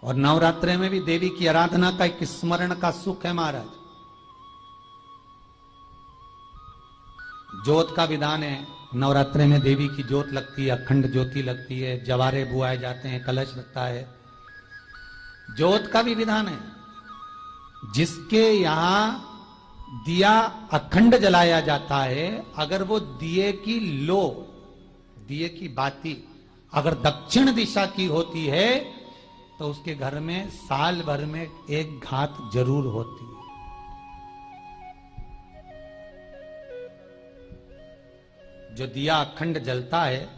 और नवरात्रे में भी देवी की आराधना का एक स्मरण का सुख है महाराज। ज्योत का विधान है, नवरात्रे में देवी की ज्योत लगती है, अखंड ज्योति लगती है, जवारे बुआए जाते हैं, कलश लगता है। ज्योत का भी विधान है। जिसके यहां दिया अखंड जलाया जाता है, अगर वो दिए की लो, दिए की बाती अगर दक्षिण दिशा की होती है तो उसके घर में साल भर में एक घात जरूर होती है। जो दिया अखंड जलता है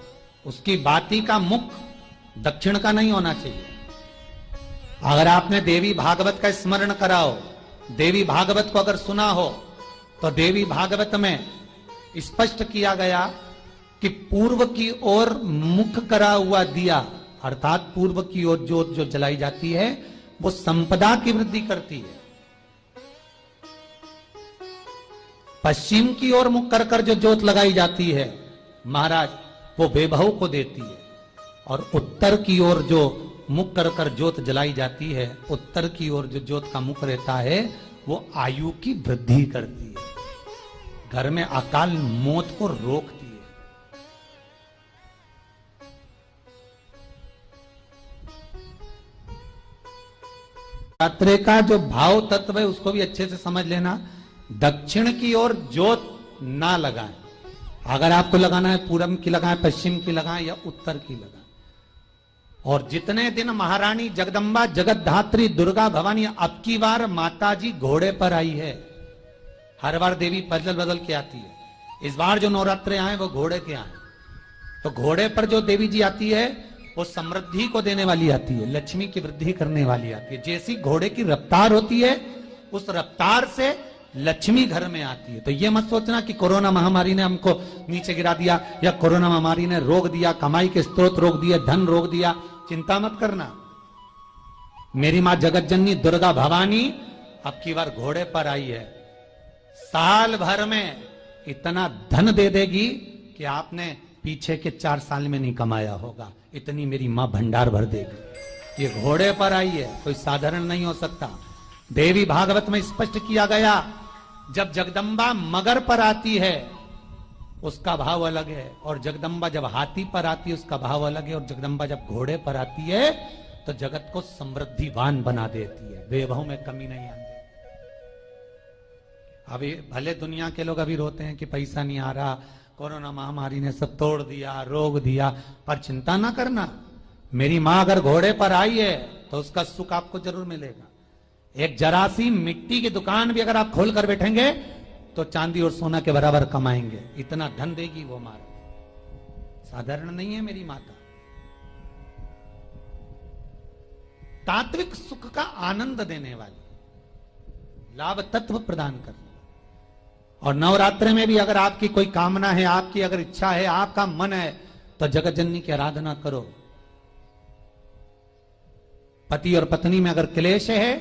उसकी बाती का मुख दक्षिण का नहीं होना चाहिए। अगर आपने देवी भागवत का स्मरण कराओ, देवी भागवत को अगर सुना हो, तो देवी भागवत में स्पष्ट किया गया कि पूर्व की ओर मुख करा हुआ दिया, अर्थात पूर्व की ओर ज्योत जो जलाई जाती है वो संपदा की वृद्धि करती है। पश्चिम की ओर मुख कर कर जो ज्योत लगाई जाती है महाराज, वो वैभव को देती है। और उत्तर की ओर जो मुख कर कर ज्योत जलाई जाती है, उत्तर की ओर जो ज्योत का मुख रहता है वो आयु की वृद्धि करती है, घर में अकाल मौत को रोकती है। नवरात्रे का जो भाव तत्व है उसको भी अच्छे से समझ लेना। दक्षिण की ओर ज्योत ना लगाएं। अगर आपको लगाना है पूरब की लगाएं, पश्चिम की लगाएं या उत्तर की लगाएं। और जितने दिन महारानी जगदम्बा जगतधात्री दुर्गा भवानी, अब की बार माताजी घोड़े पर आई है। हर बार देवी बदल बदल के आती है, इस बार जो नवरात्रे आए वो घोड़े के आए। तो घोड़े पर जो देवी जी आती है वो समृद्धि को देने वाली आती है, लक्ष्मी की वृद्धि करने वाली आती है। जैसी घोड़े की रफ्तार होती है उस रफ्तार से लक्ष्मी घर में आती है। तो ये मत सोचना कि कोरोना महामारी ने हमको नीचे गिरा दिया या कोरोना महामारी ने रोक दिया, कमाई के स्रोत रोक दिए, धन रोक दिया। चिंता मत करना। मेरी मां जगत जननी दुर्गा भवानी अब की बार घोड़े पर आई है। साल भर में इतना धन दे देगी कि आपने पीछे के 4 साल में नहीं कमाया होगा, इतनी मेरी मां भंडार भर देगी। ये घोड़े पर आई है, कोई साधारण नहीं हो सकता। देवी भागवत में स्पष्ट किया गया, जब जगदम्बा मगर पर आती है उसका भाव अलग है, और जगदम्बा जब हाथी पर आती है उसका भाव अलग है, और जगदम्बा जब घोड़े पर आती है तो जगत को समृद्धिवान बना देती है, वैभव में कमी नहीं आती। अभी भले दुनिया के लोग अभी रोते हैं कि पैसा नहीं आ रहा, कोरोना महामारी ने सब तोड़ दिया, रोक दिया, पर चिंता ना करना। मेरी मां अगर घोड़े पर आई है तो उसका सुख आपको जरूर मिलेगा। एक जरा सी मिट्टी की दुकान भी अगर आप खोल कर बैठेंगे तो चांदी और सोना के बराबर कमाएंगे, इतना धन देगी वो मारा। साधारण नहीं है मेरी माता। तात्विक सुख का आनंद देने वाली, लाभ तत्व प्रदान करने। और नवरात्रे में भी अगर आपकी कोई कामना है, आपकी अगर इच्छा है, आपका मन है, तो जगत जननी की आराधना करो। पति और पत्नी में अगर क्लेश है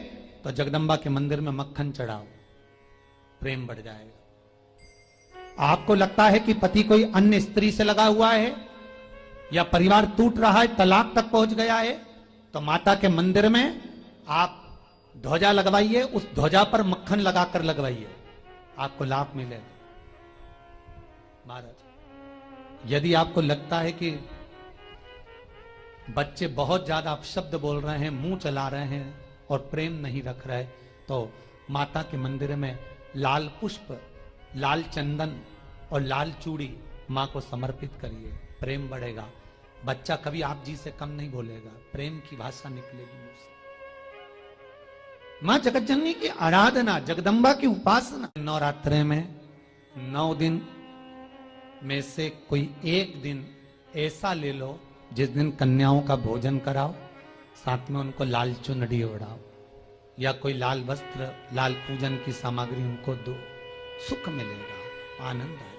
तो जगदम्बा के मंदिर में मक्खन चढ़ाओ, प्रेम बढ़ जाएगा। आपको लगता है कि पति कोई अन्य स्त्री से लगा हुआ है या परिवार टूट रहा है, तलाक तक पहुंच गया है, तो माता के मंदिर में आप ध्वजा लगवाइए, उस ध्वजा पर मक्खन लगाकर लगवाइए, आपको लाभ मिलेगा। महाराज, यदि आपको लगता है कि बच्चे बहुत ज्यादा अपशब्द बोल रहे हैं, मुंह चला रहे हैं और प्रेम नहीं रख रहे, तो माता के मंदिर में लाल पुष्प, लाल चंदन और लाल चूड़ी मां को समर्पित करिए, प्रेम बढ़ेगा। बच्चा कभी आप जी से कम नहीं बोलेगा, प्रेम की भाषा निकलेगी मुझसे। मां जगत जननी की आराधना, जगदम्बा की उपासना। नवरात्रे में 9 दिन में से कोई एक दिन ऐसा ले लो जिस दिन कन्याओं का भोजन कराओ, साथ में उनको लाल चुनरी ओढ़ाओ या कोई लाल वस्त्र, लाल पूजन की सामग्री उनको दो, सुख मिलेगा, आनंद आएगा।